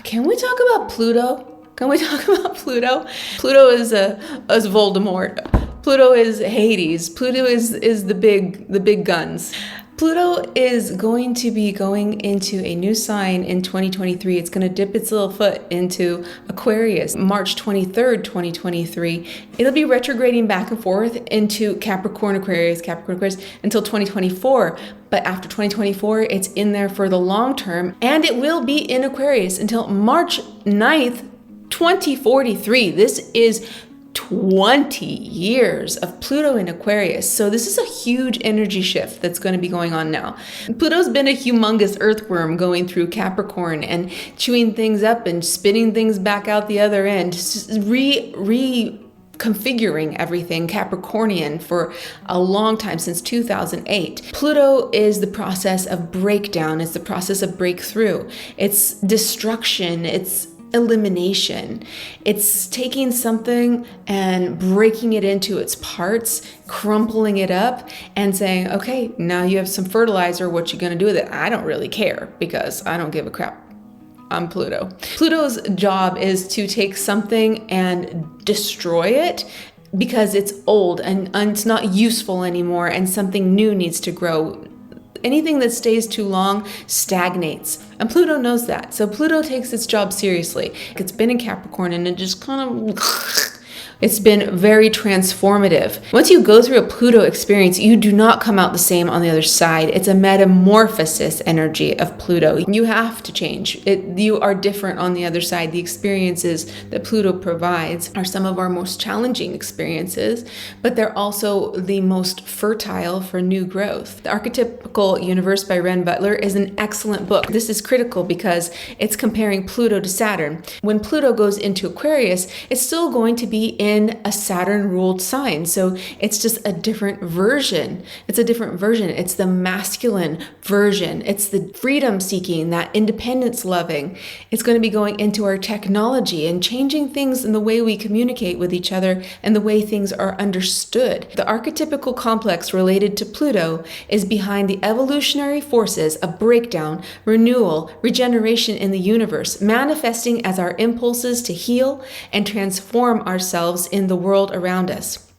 Can we talk about Pluto? Can we talk about Pluto? Pluto is Voldemort. Pluto is Hades. Pluto is the big guns. Pluto is going to be going into a new sign in 2023. It's going to dip its little foot into Aquarius, March 23rd, 2023. It'll be retrograding back and forth into Capricorn, Aquarius until 2024. But after 2024, it's in there for the long term, and it will be in Aquarius until March 9th, 2043. This is 20 years of Pluto in Aquarius. So this is a huge energy shift that's going to be going on now. Pluto's been a humongous earthworm going through Capricorn and chewing things up and spitting things back out the other end, reconfiguring everything Capricornian for a long time, since 2008. Pluto is the process of breakdown. It's the process of breakthrough. It's destruction. It's elimination. It's taking something and breaking it into its parts, crumpling it up, and saying, okay, now you have some fertilizer. What you gonna do with it? I don't really care, because I don't give a crap. I'm Pluto. Pluto's job is to take something and destroy it because it's old and it's not useful anymore, and something new needs to grow. Anything that stays too long stagnates, and Pluto knows that. So Pluto takes its job seriously. It's been in Capricorn, and it just kind of it's been very transformative. Once you go through a Pluto experience, you do not come out the same on the other side. It's a metamorphosis energy of Pluto. You have to change. You are different on the other side. The experiences that Pluto provides are some of our most challenging experiences, but they're also the most fertile for new growth. The Archetypal Universe by Ren Butler is an excellent book. This is critical because it's comparing Pluto to Saturn. When Pluto goes into Aquarius, it's still going to be in a Saturn-ruled sign. So it's just a different version. It's a different version. It's the masculine version. It's the freedom-seeking, that independence-loving. It's going to be going into our technology and changing things in the way we communicate with each other and the way things are understood. The archetypical complex related to Pluto is behind the evolutionary forces of breakdown, renewal, regeneration in the universe, manifesting as our impulses to heal and transform ourselves in the world around us.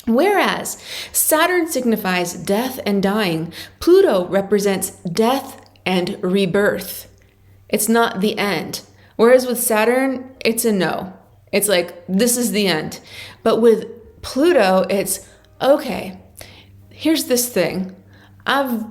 Whereas Saturn signifies death and dying, Pluto represents death and rebirth. It's not the end. Whereas with Saturn, it's a no. It's like, this is the end. But with Pluto, it's, okay, here's this thing. I've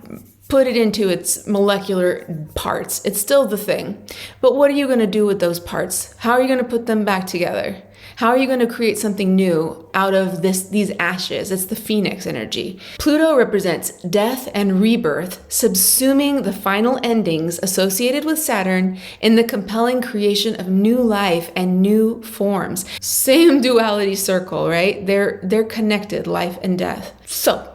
put it into its molecular parts. It's still the thing. But what are you going to do with those parts? How are you going to put them back together? How are you going to create something new out of these ashes? It's the phoenix energy. Pluto represents death and rebirth, subsuming the final endings associated with Saturn in the compelling creation of new life and new forms. Same duality circle, right? They're connected, life and death. So,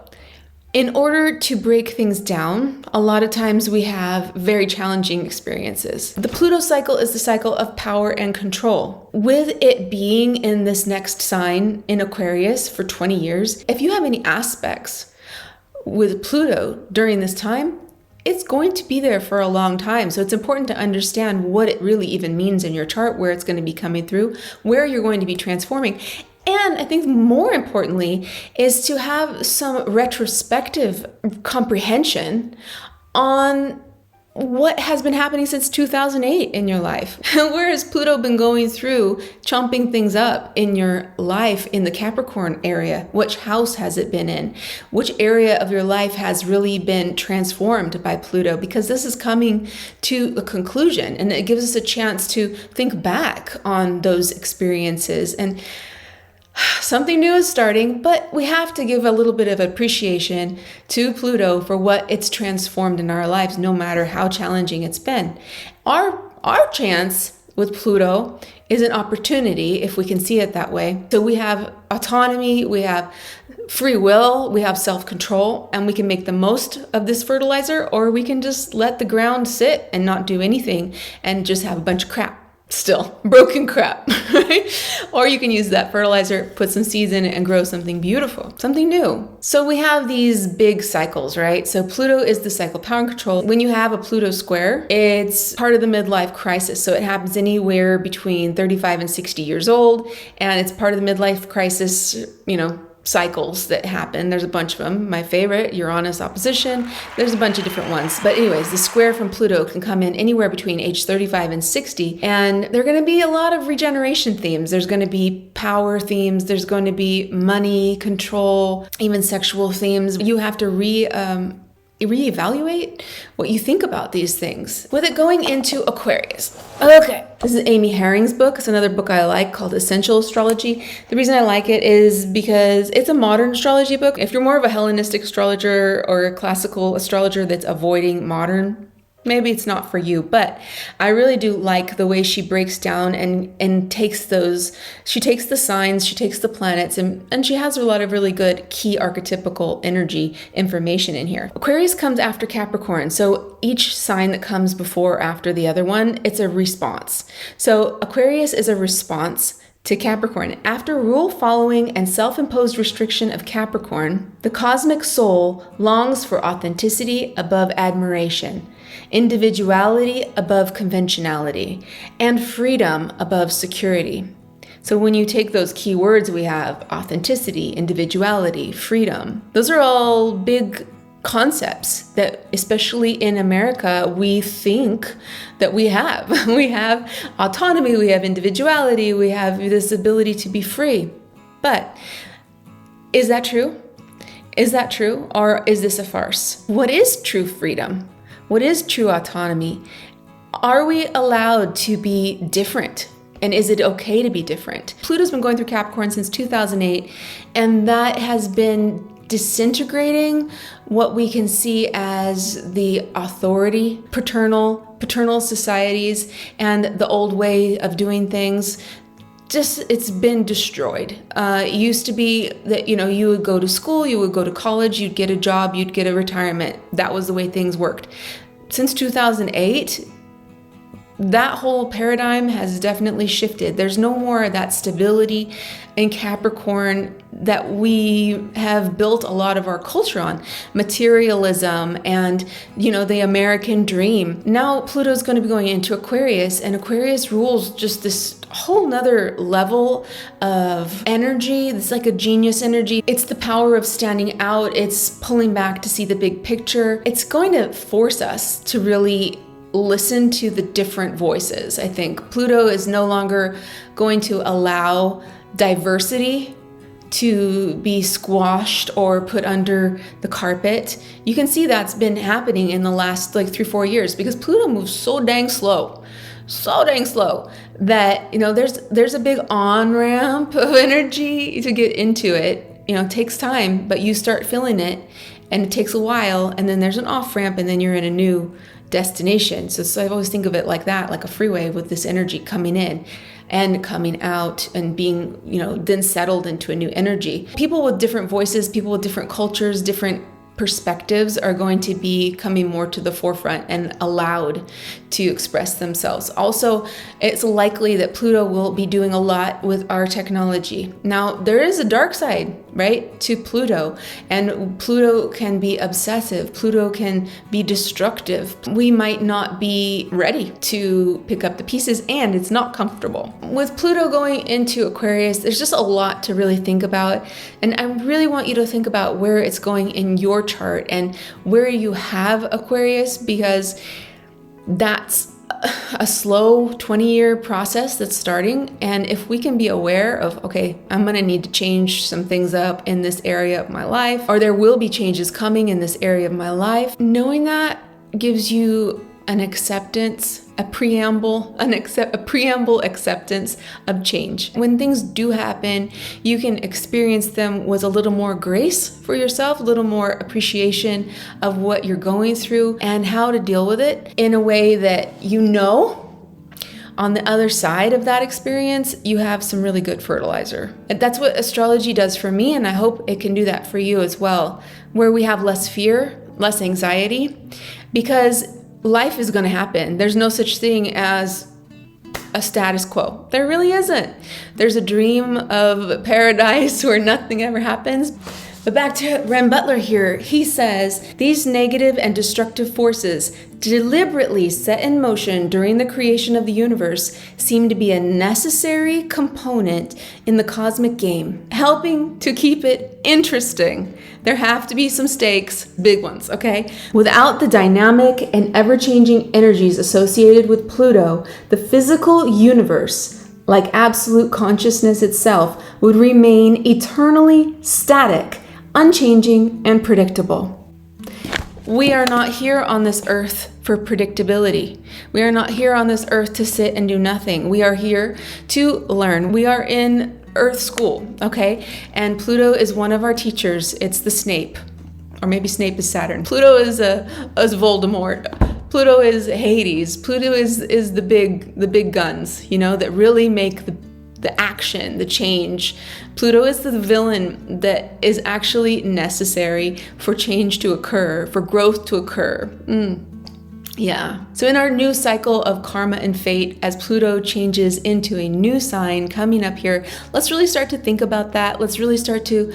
in order to break things down, a lot of times we have very challenging experiences. The Pluto cycle is the cycle of power and control. With it being in this next sign in Aquarius for 20 years, if you have any aspects with Pluto during this time, it's going to be there for a long time. So it's important to understand what it really even means in your chart, where it's going to be coming through, where you're going to be transforming. And I think more importantly is to have some retrospective comprehension on what has been happening since 2008 in your life. Where has Pluto been going through, chomping things up in your life in the Capricorn area? Which house has it been in? Which area of your life has really been transformed by Pluto? Because this is coming to a conclusion, and it gives us a chance to think back on those experiences. And something new is starting, but we have to give a little bit of appreciation to Pluto for what it's transformed in our lives, no matter how challenging it's been. Our chance with Pluto is an opportunity, if we can see it that way. So we have autonomy, we have free will, we have self-control, and we can make the most of this fertilizer, or we can just let the ground sit and not do anything and just have a bunch of crap. Still, broken crap, right? Or you can use that fertilizer, put some seeds in it, and grow something beautiful, something new. So we have these big cycles, right? So Pluto is the cycle power and control. When you have a Pluto square, it's part of the midlife crisis. So it happens anywhere between 35 and 60 years old, and it's part of the midlife crisis, cycles that happen. There's a bunch of them. My favorite, Uranus opposition. There's a bunch of different ones. But anyways, the square from Pluto can come in anywhere between age 35 and 60. And there are going to be a lot of regeneration themes. There's going to be power themes. There's going to be money, control, even sexual themes. You have to reevaluate what you think about these things. With it going into Aquarius. Okay. This is Amy Herring's book. It's another book I like called Essential Astrology. The reason I like it is because it's a modern astrology book. If you're more of a Hellenistic astrologer or a classical astrologer that's avoiding modern, maybe it's not for you, but I really do like the way she breaks down and takes she takes the signs, she takes the planets, and she has a lot of really good key archetypical energy information in here. Aquarius comes after Capricorn, so each sign that comes before or after the other one, it's a response. So Aquarius is a response to Capricorn. After rule following and self-imposed restriction of Capricorn, the cosmic soul longs for authenticity above admiration, individuality above conventionality, and freedom above security. So when you take those key words, we have authenticity, individuality, freedom. Those are all big concepts that, especially in America, we think that we have. We have autonomy, we have individuality, we have this ability to be free. But is that true? Is that true? Or is this a farce? What is true freedom? What is true autonomy? Are we allowed to be different? And is it okay to be different? Pluto's been going through Capricorn since 2008, and that has been disintegrating what we can see as the authority, paternal societies, and the old way of doing things. It's been destroyed. It used to be that, you would go to school, you would go to college, you'd get a job, you'd get a retirement. That was the way things worked. Since 2008, that whole paradigm has definitely shifted. There's no more of that stability in Capricorn that we have built a lot of our culture on. Materialism and, the American dream. Now Pluto's going to be going into Aquarius, and Aquarius rules just this whole nother level of energy. It's like a genius energy. It's the power of standing out. It's pulling back to see the big picture. It's going to force us to really listen to the different voices. I think Pluto is no longer going to allow diversity to be squashed or put under the carpet. You can see that's been happening in the last 3-4 years because Pluto moves so dang slow that there's a big on-ramp of energy to get into it. It takes time, but you start feeling it and it takes a while, and then there's an off-ramp, and then you're in a new destination. So I always think of it like that, like a freeway with this energy coming in and coming out and being, then settled into a new energy. People with different voices, people with different cultures, different perspectives are going to be coming more to the forefront and allowed to express themselves. Also, it's likely that Pluto will be doing a lot with our technology. Now, there is a dark side, right, to Pluto, and Pluto can be obsessive. Pluto can be destructive. We might not be ready to pick up the pieces, and it's not comfortable. With Pluto going into Aquarius, there's just a lot to really think about, and I really want you to think about where it's going in your chart and where you have Aquarius, because that's a slow 20-year process that's starting. And if we can be aware of, okay, I'm going to need to change some things up in this area of my life, or there will be changes coming in this area of my life, knowing that gives you an acceptance, a preamble acceptance of change. When things do happen, you can experience them with a little more grace for yourself, a little more appreciation of what you're going through and how to deal with it in a way that on the other side of that experience, you have some really good fertilizer. That's what astrology does for me, and I hope it can do that for you as well, where we have less fear, less anxiety, because life is going to happen. There's no such thing as a status quo. There really isn't. There's a dream of paradise where nothing ever happens. But back to Rem Butler here, he says, these negative and destructive forces deliberately set in motion during the creation of the universe seem to be a necessary component in the cosmic game, helping to keep it interesting. There have to be some stakes, big ones, okay? Without the dynamic and ever-changing energies associated with Pluto, the physical universe, like absolute consciousness itself, would remain eternally static, unchanging, and predictable. We are not here on this earth for predictability. We are not here on this earth to sit and do nothing. We are here to learn. We are in Earth school, okay? And Pluto is one of our teachers. It's the Snape. Or maybe Snape is Saturn. Pluto is Voldemort. Pluto is Hades. Pluto is the big guns, you know, that really make the action, the change. Pluto is the villain that is actually necessary for change to occur, for growth to occur. Yeah. So in our new cycle of karma and fate, as Pluto changes into a new sign coming up here, let's really start to think about that. Let's really start to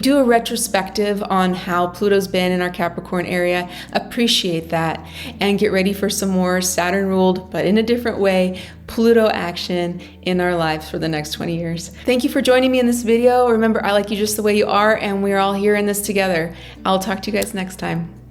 do a retrospective on how Pluto's been in our Capricorn area, appreciate that, and get ready for some more Saturn ruled, but in a different way, Pluto action in our lives for the next 20 years. Thank you for joining me in this video. Remember, I like you just the way you are, and we're all here in this together. I'll talk to you guys next time.